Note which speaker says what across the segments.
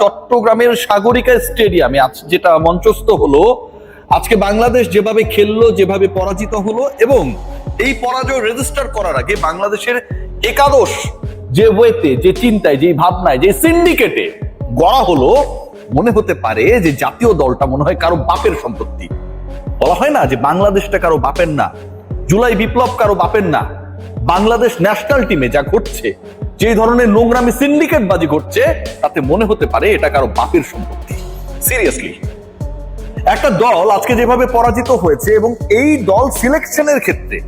Speaker 1: চট্টগ্রামের সাগরিকা স্টেডিয়ামে আজ যেটা মঞ্চস্থ হলো, আজকে বাংলাদেশ যেভাবে খেললো, যেভাবে পরাজিত হলো, এবং এই পরাজয় রেজিস্টার করার আগে বাংলাদেশের একাদশ যে ওয়েতে, যে চিন্তায়, যে ভাবনায়, যে সিন্ডিকেটে গড়া হলো, মনে হতে পারে যে জাতীয় দলটা মনে হয় কারো বাপের সম্পত্তি। বলা হয় না যে বাংলাদেশটা কারো বাপের না, জুলাই বিপ্লব কারো বাপের না। বাংলাদেশ ন্যাশনাল টিমে যা ঘটছে, যে ধরনের নোংরামি সিন্ডিকেট বাজি ঘটছে, তাতে মনে হতে পারে এটা কারো বাপের সম্পত্তি। সিরিয়াসলি, একটা দল আজকে যেভাবে পরাজিত হয়েছে, এবং এই দল সিলেকশনের ক্ষেত্রে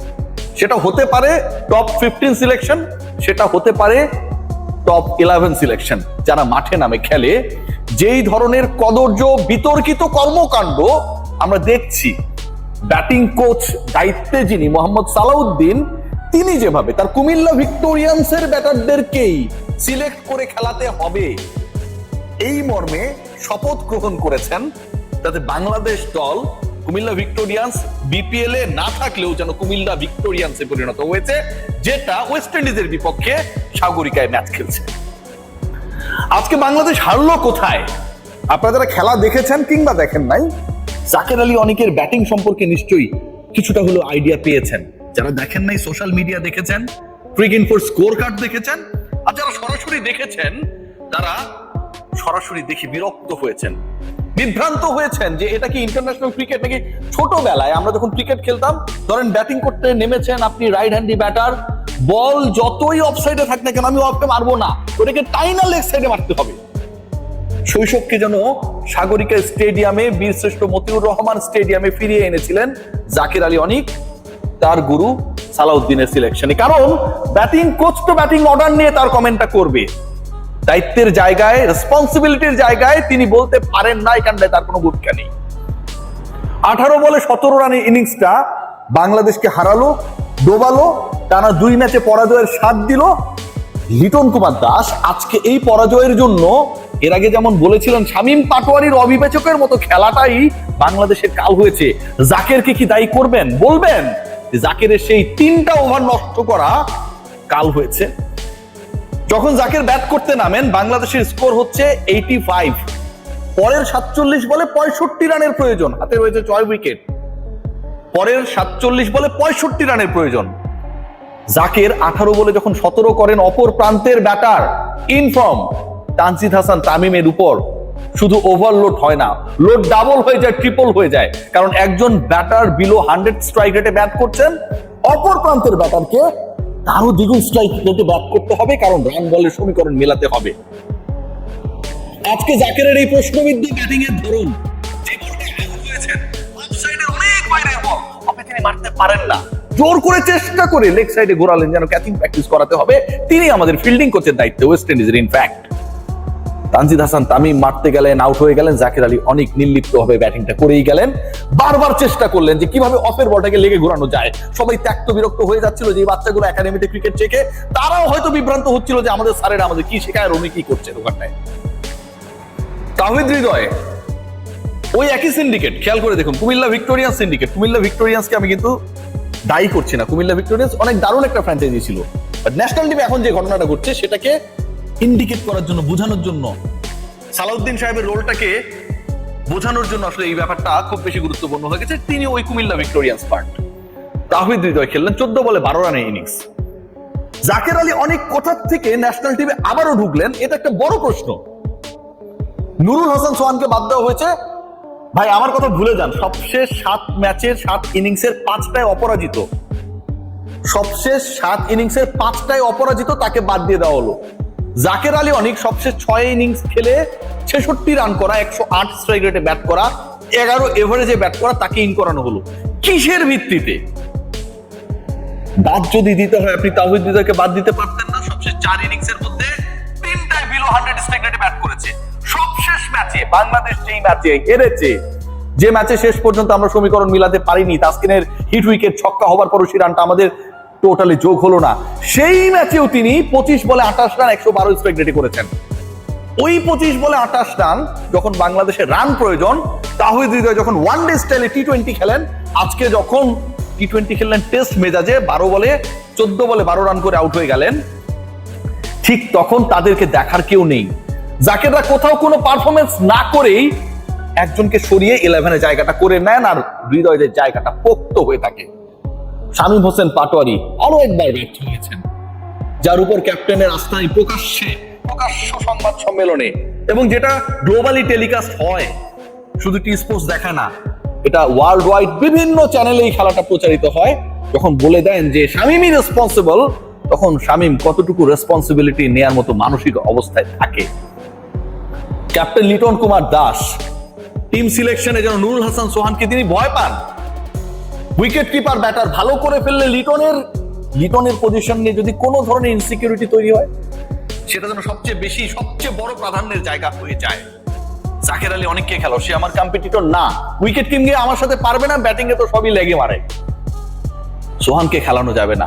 Speaker 1: সেটা হতে পারে টপ 15 সিলেকশন, সেটা হতে পারে টপ 11 সিলেকশন, যারা মাঠে নামে খেলে, যেই ধরনের কদর্য বিতর্কিত কর্মকাণ্ড আমরা দেখছি, ব্যাটিং কোচ দায়িত্বে যিনি মোহাম্মদ সালাউদ্দিন, তিনি যেভাবে তার কুমিল্লা ভিক্টোরিয়ান্সের ব্যাটারদেরকেই সিলেক্ট করে খেলাতে হবে এই মর্মে শপথ গ্রহণ করেছেন, যাতে বাংলাদেশ দল কুমিল্লা ভিক্টোরিয়ান্স বিপিএল এ না থাকলেও যেন কুমিল্লা ভিক্টোরিয়ান্সে পরিণত হয়েছে, যেটা ওয়েস্ট ইন্ডিজের বিপক্ষে সাগরিকায় ম্যাচ খেলছে। আজকে বাংলাদেশ হারলো কোথায়? আপনারা যারা খেলা দেখেছেন কিংবা দেখেন নাই, জাকের আলী অনেকের ব্যাটিং সম্পর্কে নিশ্চয়ই কিছুটা হলো আইডিয়া পেয়েছেন। যারা দেখেন নাই, সোশ্যাল মিডিয়া দেখেছেন, ক্রিকইনফোর স্কোর কার্ড দেখেছেন, আর যারা সরাসরি দেখেছেন, তারা সরাসরি দেখে বিরক্ত হয়েছেন, বিভ্রান্ত হয়েছেন যে এটা কি ইন্টারন্যাশনাল ক্রিকেট নাকি। ছোটবেলায় আমরা যখন ক্রিকেট খেলতাম, ধরেন ব্যাটিং করতে নেমেছেন আপনি, রাইট হ্যান্ডি ব্যাটার, বল যতই অফসাইডে থাক না কেন, আমি অফে মারবো না, ওটাকে টাইনা লেগ সাইডে মারতে হবে। শৈশবকে যেন সাগরিকা স্টেডিয়ামে, বীরশ্রেষ্ঠ মতিউর রহমান স্টেডিয়ামে ফিরিয়ে এনেছিলেন জাকের আলী অনিক তার গুরু সালাউদ্দিনের সিলেকশনে। কারণ ব্যাটিং কোচ তো ব্যাটিং অর্ডার নিয়ে তার কমেন্টটা করবে, দায়িত্বের জায়গায়, রেসপন্সিবিলিটির জায়গায় তিনি বলতে পারেন না এখানটায় তার কোনো ভূমিকা নেই। 18 বলে 17 রানের ইনিংসটা বাংলাদেশকে হারালো, ডোবালো, টানা 2 ম্যাচে পরাজয়ের স্বাদ দিল লিটন কুমার দাস। আজকে এই পরাজয়ের জন্য এর আগে যেমন বলেছিলেন শামীম পাটোয়ারির অবিবেচকের মতো খেলাটাই বাংলাদেশের কাল হয়েছে। জাকেরকে কি দায়ী করবেন? বলবেন জাকেরের সেই 3টা ওভার নষ্ট করা কাল হয়েছে। যখন জাকের ব্যাট করতে নামেন, বাংলাদেশের স্কোর হচ্ছে 85, পরের 47 বলে 65 রানের প্রয়োজন, হাতে রয়েছে 6 উইকেট, পরের 47 বলে 65 রানের প্রয়োজন। জাকের 18 বলে যখন 17 করেন, অপর প্রান্তের ব্যাটার ইনফর্ম তানজিদ হাসান তামিমের উপর শুধু ওভারলোড হয় না, লোড ডাবল হয়ে যায়, ট্রিপল হয়ে যায়। কারণ একজন ব্যাটার বিলো 100 স্ট্রাইক রেটে ব্যাট করছেন, অপর প্রান্তের ব্যাটারকে আরো দ্বিগুণ স্ট্রাইক রেটে ব্যাট করতে হবে, কারণ রান বলের সমীকরণ মেলাতে হবে। আজকে জাকেরের এই প্রশ্নবিদ্ধ ব্যাটিং এর ধরন, যে বলটা আউট হয়েছেন অফসাইডের অনেক বাইরের বল, আপনি তিনি মারতে পারেন না, জোর করে চেষ্টা করে লেগ সাইডে ঘোরালেন, যেন ক্যাচিং প্র্যাকটিস করাতে হবে। তিনি আমাদের ফিল্ডিং কোচের দায়িত্বে ওয়েস্ট ইন্ডিজের। ইনফ্যাক্ট তানজিদ হাসান তামিম মারতে গেলেন, আউট হয়ে গেলেন, জাকের আলী অনেক নির্লিপ্ত ভাবে ব্যাটিংটা করেই গেলেন। বারবার চেষ্টা করলেন যে কিভাবে অফের বলটাকে লেগে ঘোরানো যায়। সবাই ত্যক্ত বিরক্ত হয়ে যাচ্ছিল যে বাচ্চাগুলো একাডেমিতে ক্রিকেট শেখে, তারাও হয়তো বিভ্রান্ত হচ্ছিল যে আমাদের স্যারেরা আমাদের কি শেখায় আর উনি কি করছেন ওখানটায়। তাওহিদ হৃদয় ওই একই সিন্ডিকেট, খেয়াল করে দেখুন, কুমিল্লা ভিক্টোরিয়ান্স সিন্ডিকেট। কুমিল্লা ভিক্টোরিয়ান্সকে আমি কিন্তু দায়ী করছি না, কুমিল্লা ভিক্টোরিয়ান্স অনেক দারুণ একটা ফ্র্যাঞ্চাইজি ছিল, বাট ন্যাশনাল টিমে এখন যে ঘটনাটা ঘটছে সেটাকে ইন্ডিকেট করার জন্য, বোঝানোর জন্য, সালাউদ্দিন সাহেবের রোলটাকে বোঝানোর জন্য আসলে এই ব্যাপারটা খুব বেশি গুরুত্বপূর্ণ হয়ে গেছে। তিনি ওই কুমিল্লা ভিক্টোরিয়ান্স পার্ট। তাওহিদ হৃদয় খেললেন 14 বলে 12 রানের ইনিংস। জাকের আলী অনেক কোথার থেকে ন্যাশনাল টিমে আবারও ঢুকলেন, এটা একটা বড় প্রশ্ন। নুরুল হাসান সোহানকে বাদ দেওয়া হয়েছে। ভাই আমার কথা ভুলে যান, সবশেষ 7 ম্যাচের 7 ইনিংসের 5টায় অপরাজিত, সবশেষ 7 ইনিংসের 5টায় অপরাজিত, তাকে বাদ দিয়ে দেওয়া হলো। জাকের আলী অনেক সবশেষ 6 ইনিংস খেলে 66 রান করা, 108 স্ট্রাইক রেটে ব্যাট করা, 11 এভারেজে ব্যাট করা, তাকে ইন করানো হলো কিসের ভিত্তিতে? বাদ যদি দিতে হয়, আপনি তাওহিদ হৃদয়কে বাদ দিতে পারতেন না? সবশেষ 4 ইনিংসের মধ্যে 3টায় বিলো 100 স্ট্রাইক রেটে ব্যাট করেছে। সবশেষ ম্যাচে বাংলাদেশ যেই ম্যাচে হেরেছে, যে ম্যাচে শেষ পর্যন্ত আমরা সমীকরণ মিলাতে পারিনি, তাসকিনের হিট উইকেট ছক্কা হবার পরও সেই রানটা আমাদের টোটালি যোগ হলো না, সেই ম্যাচেও তিনি 25 বলে 28 রান 112 স্ট্রাইক রেটে করেছেন। ওই 25 বলে 28 রান যখন বাংলাদেশের রান প্রয়োজন, তাওহিদ হৃদয় যখন ওয়ান ডে স্টাইলে টি20 খেলেন, আজকে যখন টি20 খেললেন টেস্ট মেজাজে, 14 বলে 12 রান করে আউট হয়ে গেলেন, ঠিক তখন তাদেরকে দেখার কেউ নেই। জাকেররা কোথাও কোনো পারফরমেন্স না করেই একজনকে সরিয়ে 11-এ জায়গাটা করে নেন আর হৃদয়ের জায়গাটা পোক্ত হয়ে থাকে। শামীম হোসেন পাটোয়ারি আরো একবার ব্যর্থ হয়েছেন, যার উপর ক্যাপ্টেনের আস্থায় প্রকাশ্য সংবাদ সম্মেলনে এবং যেটা গ্লোবালি টেলিকাস্ট হয়, শুধু টি স্পোর্টস দেখা না, এটা ওয়ার্ল্ড ওয়াইড বিভিন্ন চ্যানেলে এই খেলাটা প্রচারিত হয়। যখন বলে দেন যে শামীমই রেসপন্সিবল, তখন শামীম কতটুকু রেসপন্সিবিলিটি নেয়ার মতো মানসিক অবস্থায় থাকে। ক্যাপ্টেন লিটন কুমার দাস টিম সিলেকশনে যেন নুরুল হাসান সোহানকে তিনি ভয় পান। উইকেট কিপার ব্যাটার ভালো করে ফেললে লিটনের পজিশন নিয়ে যদি কোনো ধরনের ইনসিকিউরিটি তৈরি হয়, সেটা যেন সবচেয়ে বড় প্রাধান্যের জায়গা হয়ে যায়। জাকের আলী অনেককে খেলো, সে আমার কম্পিটিটর না, উইকেট কিপিং এ আমার সাথে পারবে না, ব্যাটিং এ তো সবই লেগে মারে। সোহানকে খেলানো যাবে না,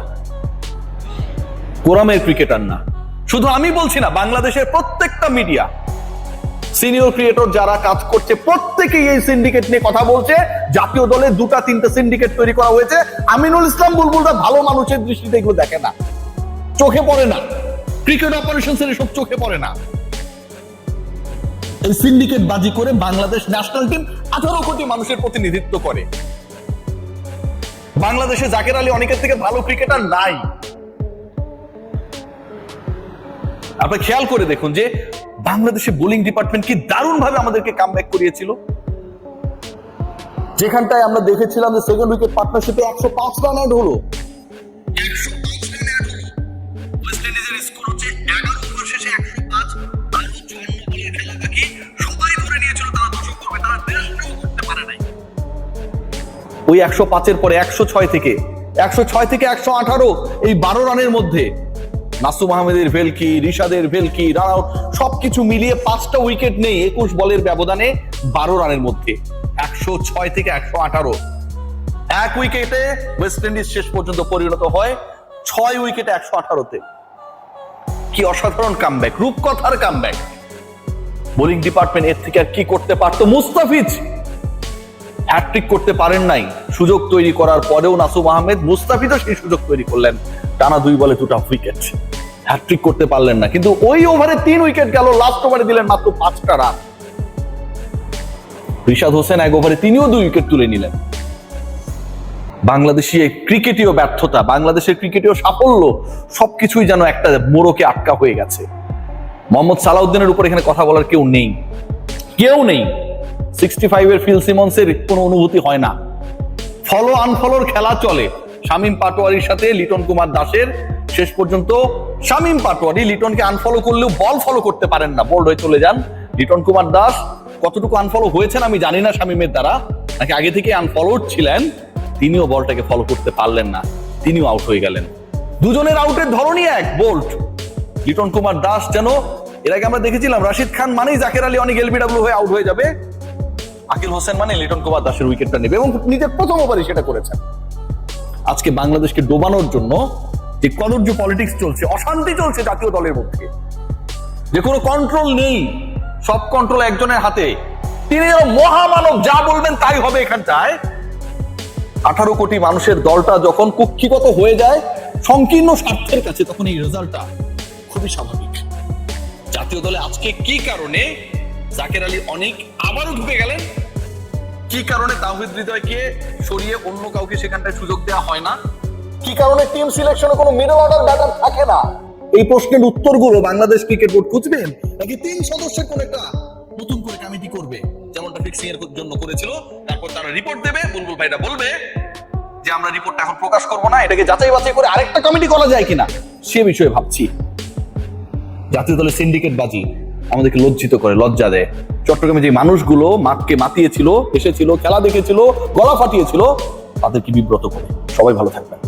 Speaker 1: কোরামের ক্রিকেটার না। শুধু আমি বলছি না, বাংলাদেশের প্রত্যেকটা মিডিয়া, সিনিয়র ক্রিকেটর যারা কাজ করছে, প্রত্যেকেই এই সিন্ডিকেট নিয়ে কথা বলছে। জাতীয় দলে 2-3টে সিন্ডিকেট তৈরি করা হয়েছে। আমিনুল ইসলাম বুলবুলরা ভালো মানুষের দৃষ্টিতে এগুলো দেখে না, চোখে পড়ে না, ক্রিকেট অপারেশন এসব চোখে পড়ে না। এই সিন্ডিকেট বাজি করে বাংলাদেশ ন্যাশনাল টিম 18 কোটি মানুষের প্রতিনিধিত্ব করে। বাংলাদেশে জাকের আলী অনেকের থেকে ভালো ক্রিকেটার নাই। আপনি খেয়াল করে দেখুন যে বাংলাদেশে বোলিং ডিপার্টমেন্ট কি দারুণ ভাবে আমাদেরকে কামব্যাক করিয়েছিল। যেখানটায় আমরা দেখেছিলাম যে সেকেন্ড উইকেট পার্টনারশিপে 105 রান অ্যাড হলো, ওয়েস্ট ইন্ডিজের স্কোর হচ্ছে 11 ওভার শেষে 105, আর 54 বলের খেলা বাকি। সবাই ধরে নিয়েছিল তারা 200 করবে, তারা 150 করতে পারে নাই। ওই 105 এর পরে 106 থেকে 118 এই 12 রানের মধ্যে নাসুম আহমেদের ভেলকি, রিশাদের ভেলকি, রান আউট সবকিছু মিলিয়ে 5টা উইকেট নেই 21 বলের ব্যবধানে 12 রানের মধ্যে। 106 থেকে 118, এক উইকেটে ওয়েস্ট ইন্ডিজ শেষ পর্যন্ত পরিণত হয় 6 উইকেটে 118-তে। কি অসাধারণ কামব্যাক, রূপকথার কামব্যাক। বোলিং ডিপার্টমেন্ট এর থেকে আর কি করতে পারতো? মুস্তাফিজ হ্যাটট্রিক করতে পারেন নাই, সুযোগ তৈরি করার পরেও নাসুম আহমেদ, মুস্তাফিজও সেই সুযোগ তৈরি করলেন, টানা 2 বলে 2টা উইকেট, হ্যাটট্রিক করতে পারলেন না। কিন্তু ওই ওভারে 3 উইকেট গেল, লাস্ট ওভারে দিলেন মাত্র 5টা রান। রিশাদ হোসেন এক ওভারে তিনিও 2 উইকেট তুলে নিলেন। বাংলাদেশি ক্রিকেটীয় ব্যর্থতা, বাংলাদেশের ক্রিকেটীয় সাফল্য সবকিছুই যেন একটা মোড়কে আটকা হয়ে গেছে। মোহাম্মদ সালাউদ্দিনের উপর এখানে কথা বলার কেউ নেই। 65 এর ফিল সিমন্সের কোনো অনুভূতি হয় না। ফলো আনফলোর খেলা চলে শামীম পাটোয়ারির সাথে লিটন কুমার দাসের। শেষ পর্যন্ত শামীম পাটোয়ারি লিটনকে আনফলো করলেও বল ফলো করতে পারেন না, বোল্ড হয়ে চলে যান। লিটন কুমার দাস কতটুকু আনফলো হয়েছেন আমি জানি না শামীমের দ্বারা, নাকি আগে থেকে আনফলোড ছিলেন, তিনিও বলটাকে ফলো করতে পারলেন না, তিনিও আউট হয়ে গেলেন। দুজনের আউটের ধরনই এক, বোল্ড। লিটন কুমার দাস যেন, এর আগে আমরা দেখেছিলাম রাশিদ খান মানেই জাকের আলী অনেক এলবিডব্লিউ হয়ে আউট হয়ে যাবে, আকিল হোসেন মানে লিটন কুমার দাসের উইকেটটা নেবে, এবং নিজের প্রথম ওভারই সেটা করেছেন। আজকে বাংলাদেশকে ডোবানোর জন্য যে কদর্য পলিটিক্স চলছে, অশান্তি চলছে জাতীয় দলের মধ্যে, যে কোনো কন্ট্রোল নেই, সব কন্ট্রোল একজনের হাতে, তিনি মহামানব, যা বলবেন তাই হবে। এখানটায় 18 কোটি মানুষের দলটা যখন কুক্ষিগত হয়ে যায় সংকীর্ণ স্বার্থের কাছে, তখন এই রেজাল্টটা খুবই স্বাভাবিক। জাতীয় দলে আজকে কি কারণে জাকের আলী অনেক আবারও ঢুকে গেলেন, কি কারণে তাওহিদ হৃদয়কে সরিয়ে অন্য কাউকে সেখানটায় সুযোগ দেওয়া হয় না, কি কারণে টিম সিলেকশনে কোনো মিডল অর্ডার ব্যাটার থাকে না, এই প্রশ্নের উত্তরগুলো বাংলাদেশ ক্রিকেট বোর্ড খুঁজবেন, নাকি 3 সদস্যের কোন একটা নতুন করে কমিটি করবে, যেমনটা ফিক্সিং এর জন্য করেছিল। তারপর তারা রিপোর্ট দেবে, বুলবুল ভাইরা বলবে যে আমরা রিপোর্টটা এখন প্রকাশ করব না, এটাকে যাচাই বাছাই করে আরেকটা কমিটি করা যায় কিনা সে বিষয়ে ভাবছি। জাতীয় দলের সিন্ডিকেট বাজি আমাদেরকে লজ্জিত করে, লজ্জা দেয়। চট্টগ্রামে যে মানুষগুলো মাঠকে মাতিয়েছিল, এসেছিল, খেলা দেখেছিল, গলা ফাটিয়েছিল, তাদেরকে বিব্রত করে। সবাই ভালো থাকবেন।